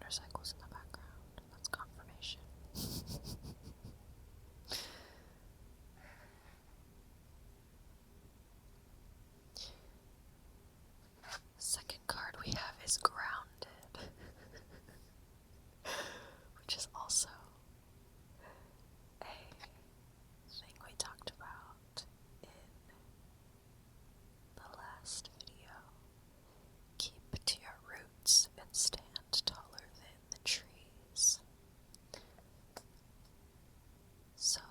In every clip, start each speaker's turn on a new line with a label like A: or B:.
A: motorcycles in the background. That's confirmation. Second card we have is Grounded, which is also a thing we talked about in the last video. Keep to your roots and stand taller than the trees. So,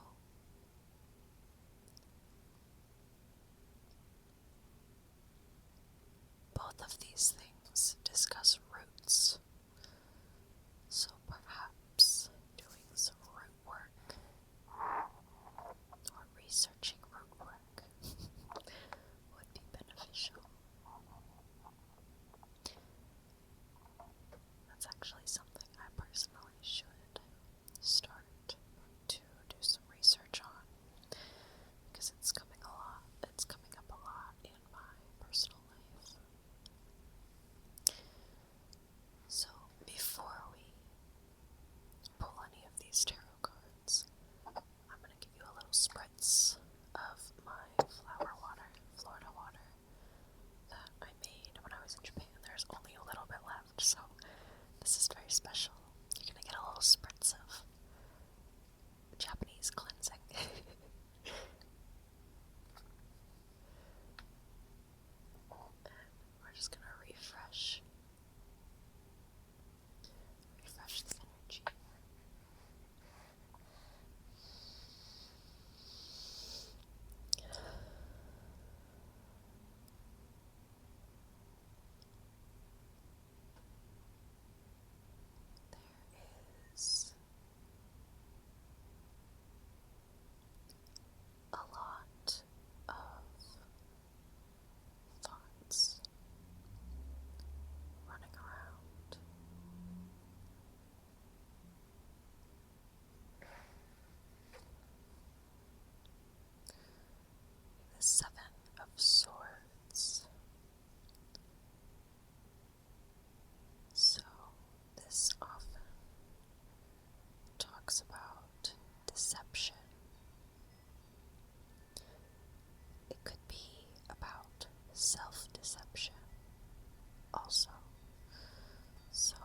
A: both of these things discuss roots. So perhaps doing some root work or researching root work would be beneficial. That's actually something I personally should start to do some research on, because it's coming up a lot in my personal life. So before we pull any of these tarot cards, I'm going to give you a little spritz of my Florida water, that I made when I was in Japan. There's only a little bit left, so this is very special. You're going to get a little spritz of Japanese cleansing. We're just going to refresh the energy. There is a lot of thoughts running around. The Seven of Swords. So, this often talks about deception. It could be about self-deception also. So,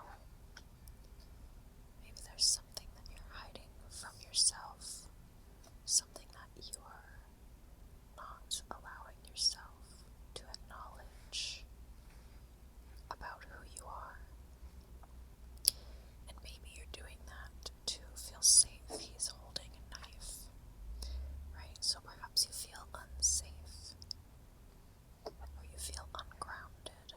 A: maybe there's something that you're hiding from yourself, something that you are not allowing yourself to acknowledge about who you are. And maybe you're doing that to feel safe. He's holding a knife, right? So perhaps you feel unsafe, or you feel ungrounded,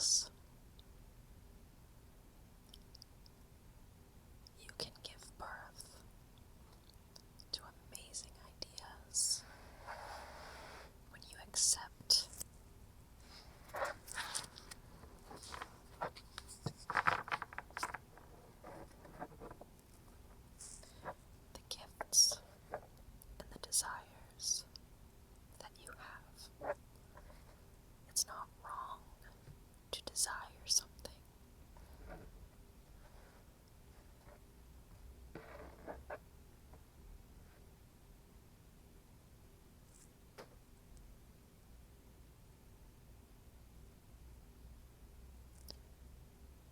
A: this. You can give birth to amazing ideas when you accept the gifts and the desires that you have. It's not wrong to desire something.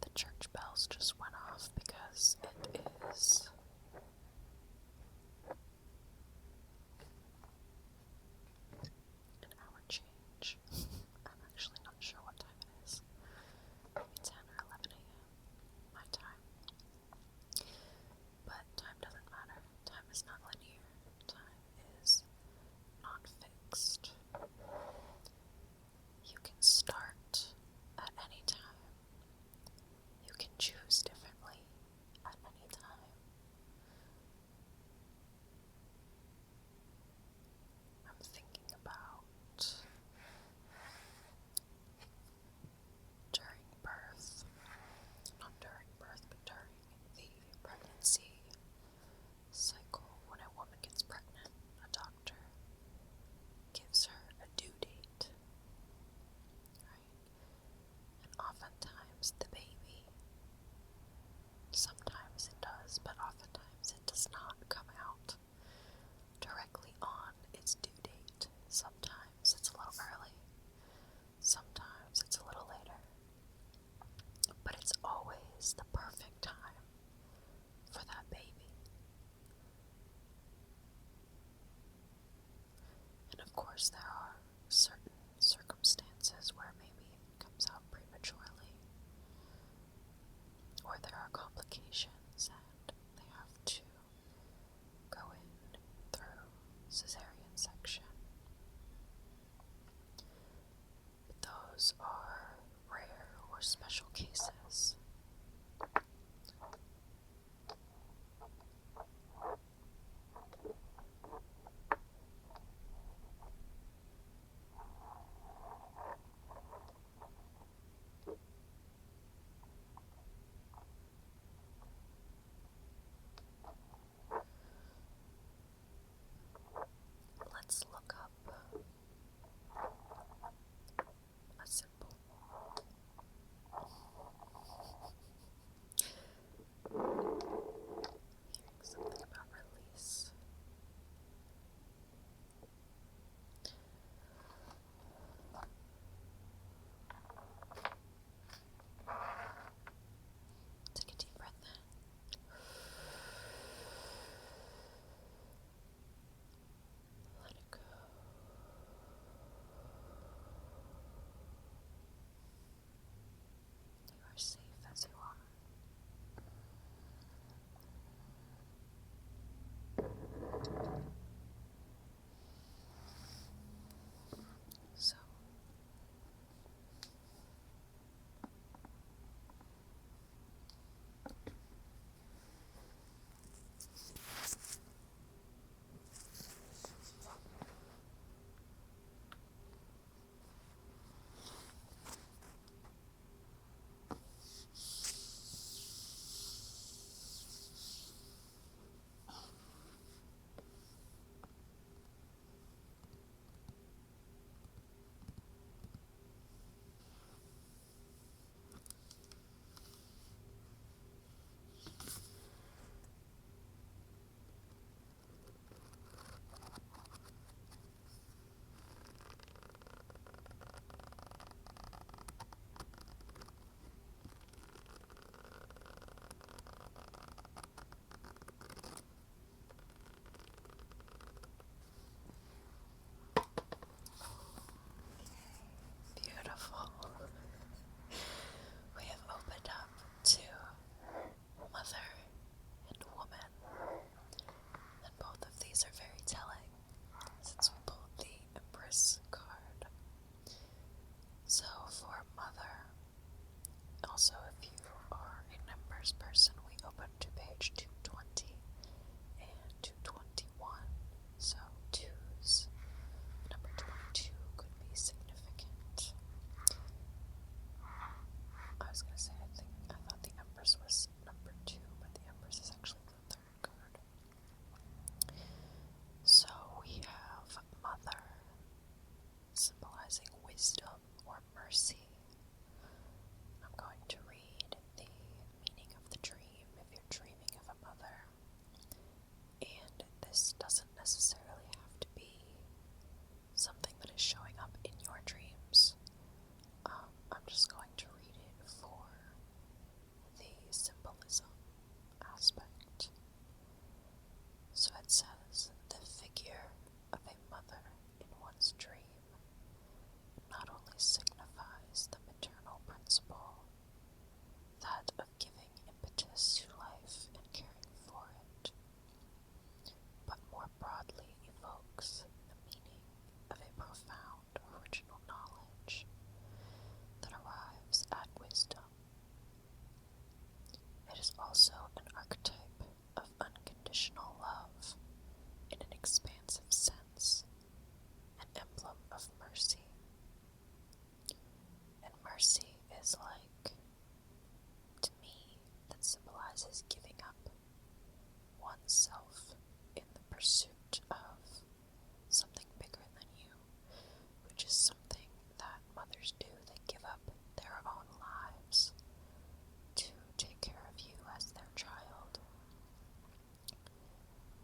A: The church bells just went off because it is an hour change. I'm actually not sure what time it is. Maybe 10 or 11 a.m. my time. But time doesn't matter. Time is not linear. Time is not fixed. You can start at any time. You can choose differently at any time. I'm thinking about during birth, not during birth, but during the pregnancy cycle. When a woman gets pregnant, a doctor gives her a due date, right? And oftentimes the baby, sometimes it does, but oftentimes it does not come out directly on its due date. Sometimes it's a little early, sometimes it's a little later, but it's always the perfect time for that baby. And of course there are certain circumstances where maybe it comes out prematurely, or there are complications and they have to go in through cesarean section. But those are rare or special cases. Let's look up a symbol. wisdom or mercy. I'm going to read the meaning of the dream if you're dreaming of a mother. And this doesn't necessarily have to be something that is showing up in your dreams. I'm just going to read it for the symbolism aspect. So it says, the figure of a mother in one's dream not only signifies the maternal principle, that of giving impetus to life and caring for it, but more broadly evokes the meaning of a profound original knowledge that arrives at wisdom. It is also an archetype of unconditional love in an expansive sense, an emblem of mercy. And mercy is like, to me, that symbolizes giving up oneself in the pursuit of something bigger than you, which is something that mothers do. They give up their own lives to take care of you as their child.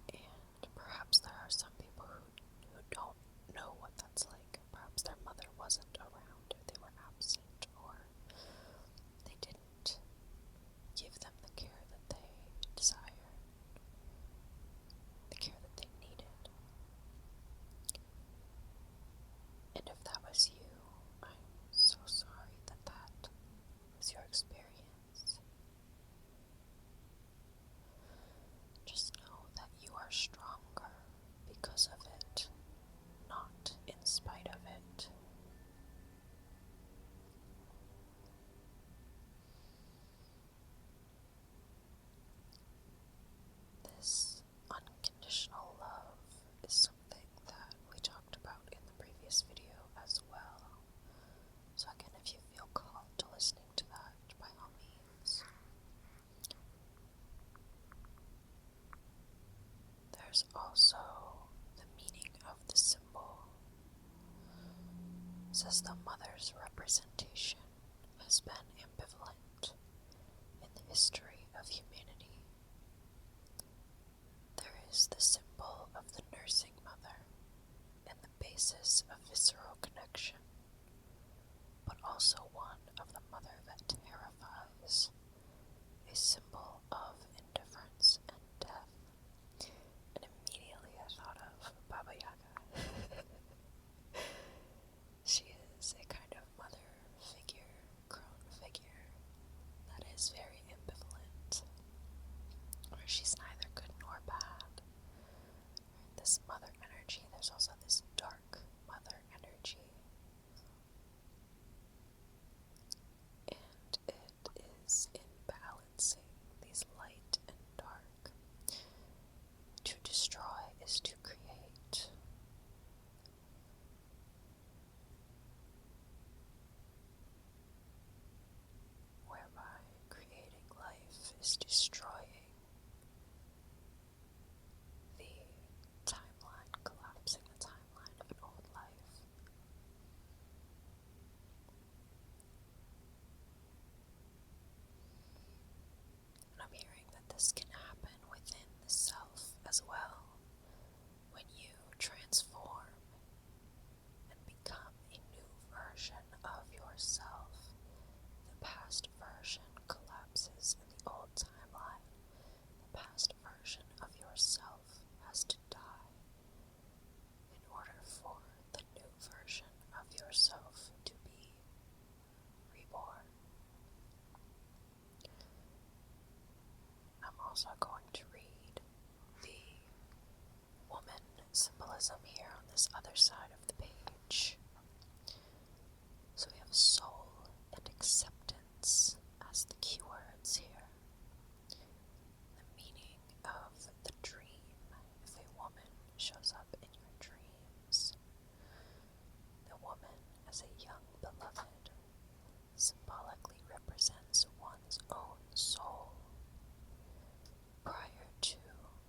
A: And perhaps there are some people who don't know what that's like. Perhaps their mother wasn't around, or they were absent, or they didn't give them the care that they desired, the care that they needed. And if that was you, I'm so sorry that that was your experience. Just know that you are stronger because of it, not in spite of it. This unconditional love is something that we talked about in the previous video as well. So again, if you feel called to listening to that, by all means. There's also the meaning of the symbol. It says the mother's representation has been ambivalent in the history of humanity. There is the symbol of the nursing mother and the basis of visceral connection, but also one of the mother that terrifies, a symbol of indifference and death. And immediately I thought of Baba Yaga. She is a kind of mother figure, crone figure, that is very ambivalent, or she's neither good nor bad. This mother energy, there's also this dark mother energy, and it is in balancing these light and dark. To destroy is to create. Whereby creating life is destroying the timeline, collapsing the timeline of an old life. And I'm hearing that this can happen within the self as well. When you transform and become a new version of yourself, the past version collapses in the old timeline. The past version of yourself has to die in order for the new version of yourself to be reborn. I'm also going to read the woman symbolism here on this other side of the page. So we have soul and acceptance as the keywords here. The meaning of the dream, if a woman shows up in your dreams. The woman as a young beloved symbolically represents one's own soul prior to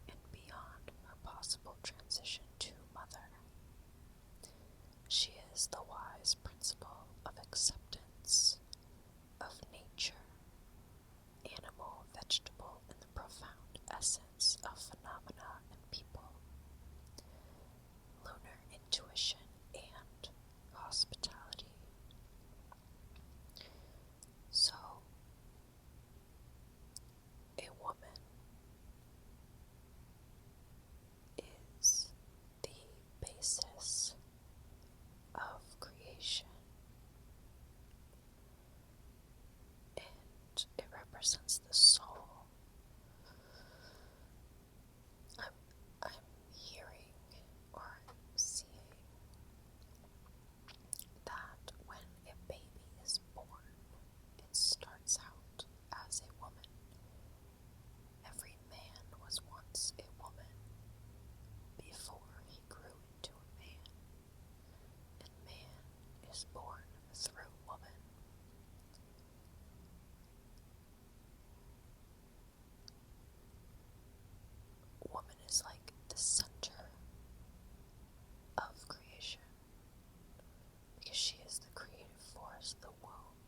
A: and beyond her possible transition to mother. She is the wise princess principle of acceptance of nature, animal, vegetable, and the profound essence of phenomena and people, lunar intuition, and hospitality. So, a woman is the basis of creation, and it represents the soul. I'm hearing or seeing that when a baby is born, it starts out as a woman. Every man was once a woman before he grew into a man, and man is born through woman. Woman is like the center of creation, because she is the creative force. The womb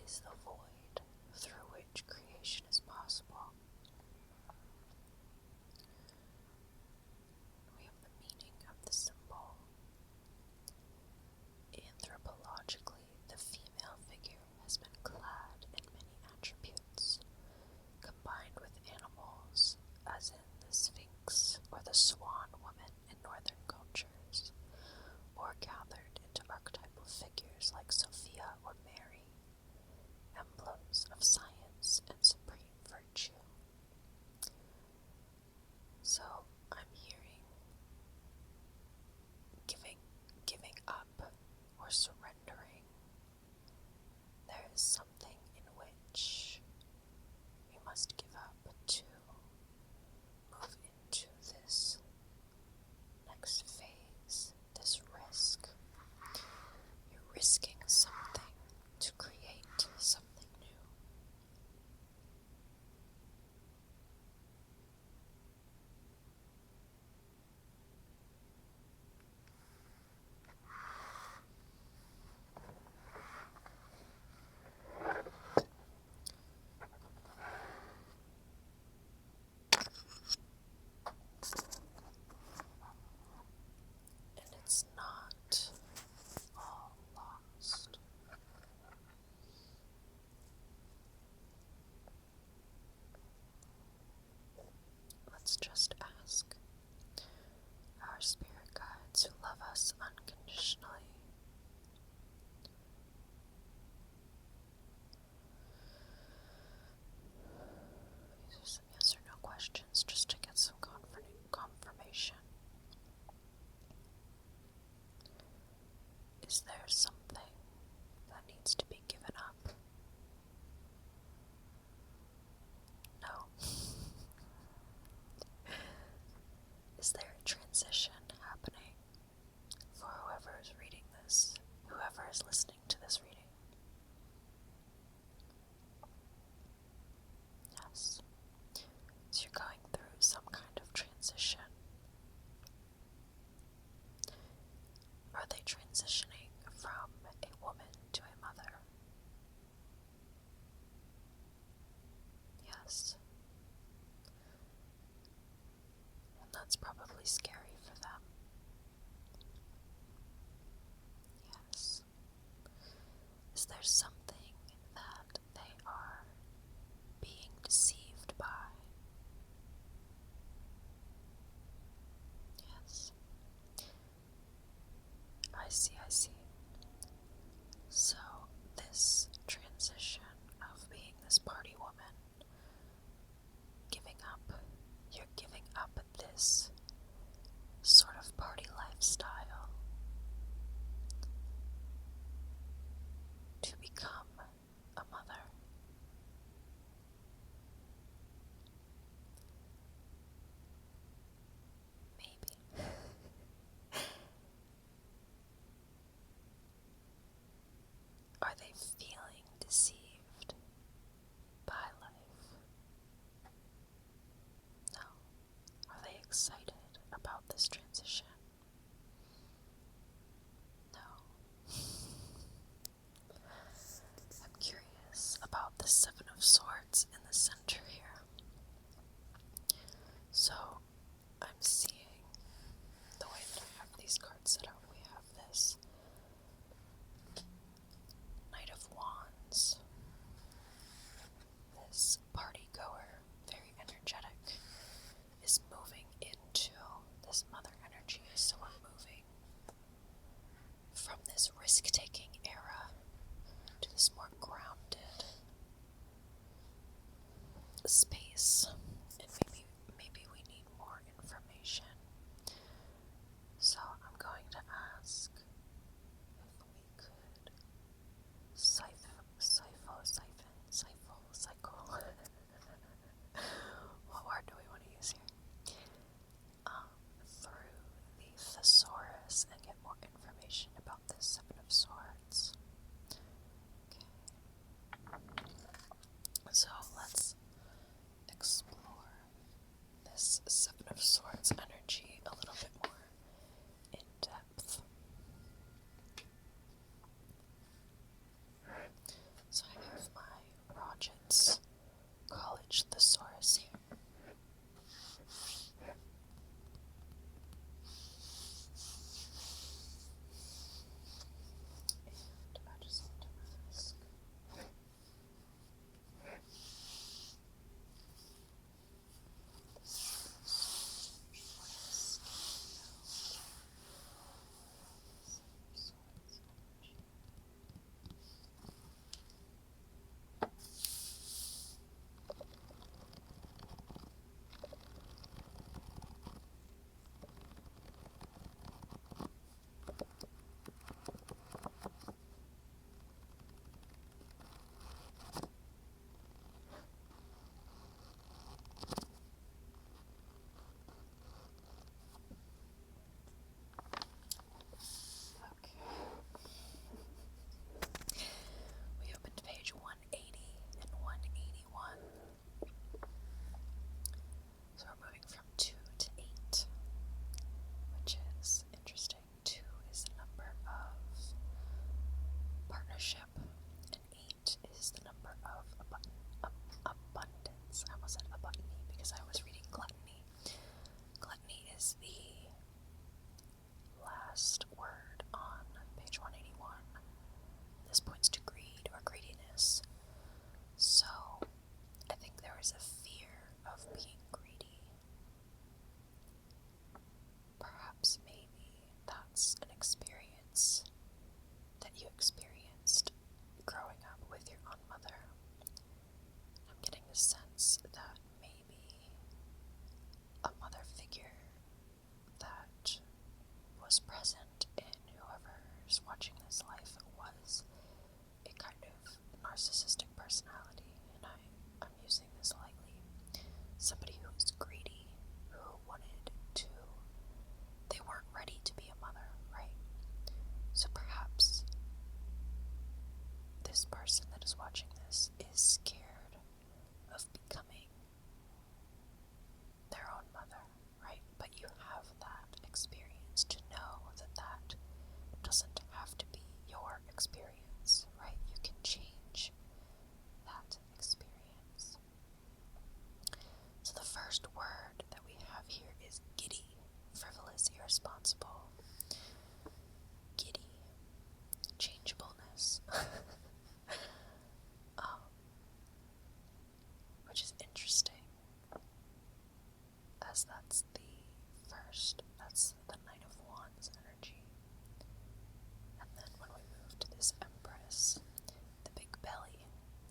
A: is the void through which creation is possible. We have the meaning of the symbol. Anthropologically, the female figure has been clad in many attributes, combined with animals, as in the Sphinx or the Swan woman in northern cultures, or gathered into archetypal figures like Sophia or Mary, emblems of science and supreme virtue. So I'm hearing giving up or surrendering. There is something in which we must give up to move into this next phase, this risk. You're risking something to create something new. And it's not all lost. Let's just ask our spirit guides who love us unconditionally. These are some yes or no questions just to get some confirmation. Is there something that needs to be given up? No. Is there a transition happening for whoever is reading this, whoever is listening to this reading? Yes. So you're going through some kind of transition. Are they transitioning from a woman to a mother? Yes. And that's probably scary for them. Yes. Is there something that they are being deceived by? Yes. I see. So, this transition of being this party woman, you're giving up this sort of party lifestyle to become a mother. Maybe. this risk-taking era to this more grounded space, and maybe we need more information. So I'm going to ask if we could cycle. What word do we want to use here? Through the thesaurus and get more information about this Seven of Swords. Okay. So let's explore this Seven of Swords energy a little bit more in depth. So I have my Roget's College Thesaurus here. And I just want to ask, we opened page 180 and 181. So we're moving from 2 to 8, which is interesting. 2 is the number of partnership, and 8 is the number of abundance. I almost said abundany because I was reading gluttony. Gluttony is the last word on page 181. This points to greed or greediness. So I think there is a fear of being greedy. Perhaps maybe that's an experience that you experienced growing up with your own mother. I'm getting the sense that maybe a mother figure that was present in whoever's watching this life was a kind of narcissistic personality, and I'm using this lightly. Somebody who's greedy, who they weren't ready to be a mother, right? So perhaps this person that is watching this is scared of becoming their own mother, right? But you have that experience to know that that doesn't have to be your experience, right? You can change that experience. So the first word that we have here is giddy, frivolous, irresponsible. Giddy, changeableness. Which is interesting, as that's the Knight of Wands energy. And then when we move to this Empress, the big belly,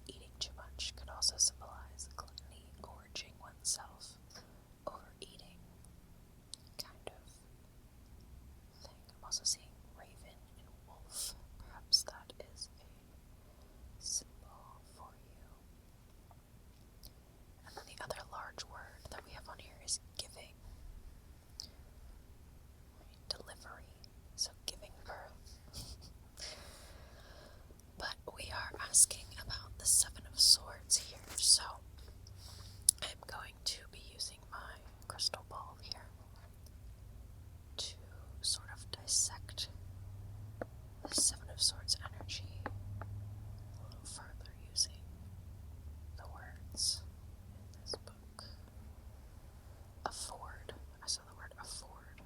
A: eating too much, could also symbolize gluttony, gorging oneself, overeating kind of thing. I'm also seeing raven and wolf. Perhaps that is a symbol for you. And then the other large word that we have on here is giving. Delivery. So giving birth. But we are asking about the Seven of Swords here. So I'm going to be using my crystal ball here to sort of dissect the Seven of Swords energy a little further using the words in this book. Afford. I saw the word afford.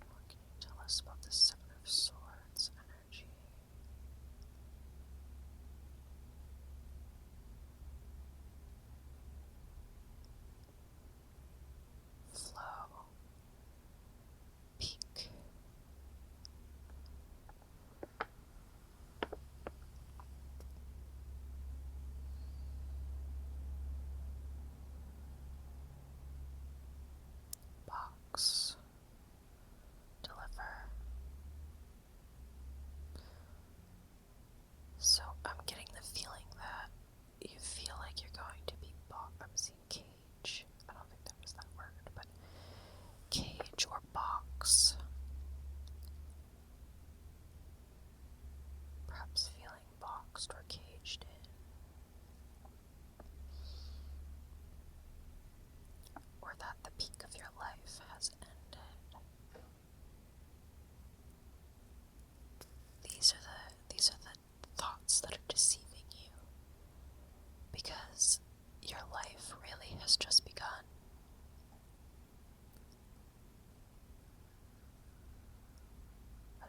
A: What can you tell us about the Seven of Swords energy? Flow.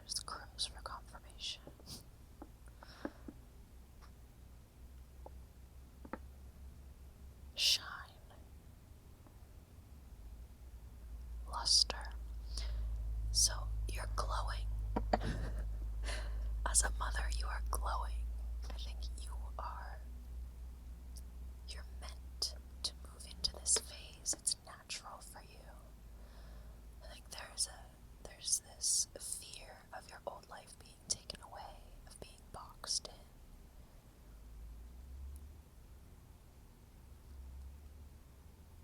A: There's crows for confirmation. Shine. Luster. So you're glowing. As a mother, you are glowing. I think you're meant to move into this phase. It's natural for you. I think there's this fear of your old life being taken away, of being boxed in.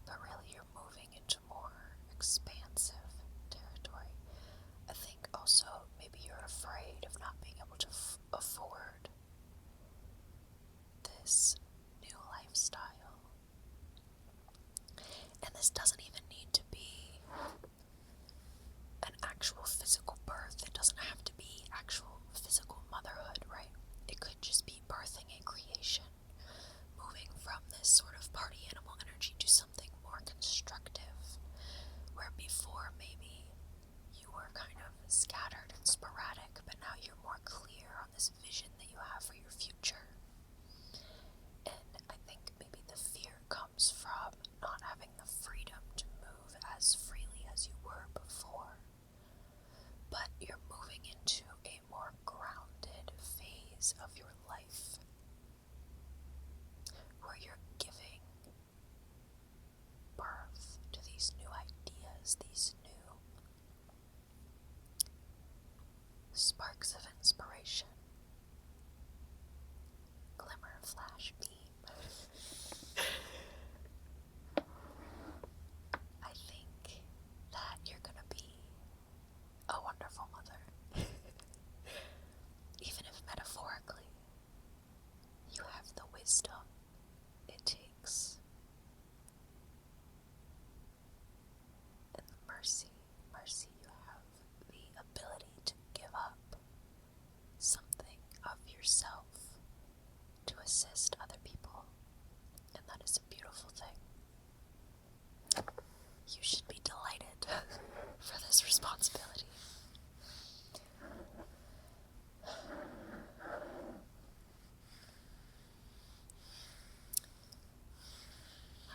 A: But really you're moving into more expansive territory. I think also maybe you're afraid of not being able to afford this new lifestyle. And this doesn't even need to be an actual physical birth. It doesn't have to be actual physical motherhood, right? It could just be birthing a creation, moving from this sort of party animal energy to something more constructive, where before maybe you were kind of scattered and sporadic, but now you're more clear on this vision that you have for your future. And I think maybe the fear comes from not having the freedom to move as freely as you were before. But you're moving into a more grounded phase of your life, where you're giving birth to these new ideas, these new sparks of inspiration. Glimmer, flash, beam. I think that you're gonna be a wonderful mother. Even if metaphorically, you have the wisdom it takes and the mercy you have the ability to give up something of yourself to assist other people, and that is a beautiful thing. You should be delighted for this responsibility. I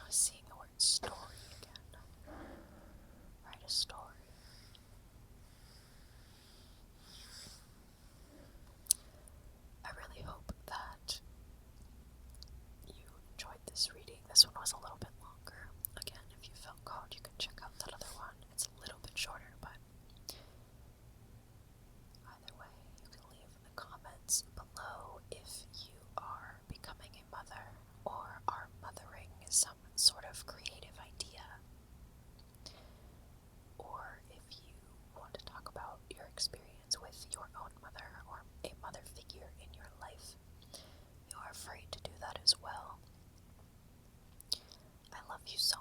A: was seeing the word story again. Write a story. I really hope that you enjoyed this reading. This one was a little bit longer. Again, if you felt called, you can check out that other one. It's a little bit shorter, but either way, you can leave in the comments below if you are becoming a mother or are mothering some sort of creative idea, or if you want to talk about your experience with your own mother or a mother figure in your life. You are free to do that as well. I love you so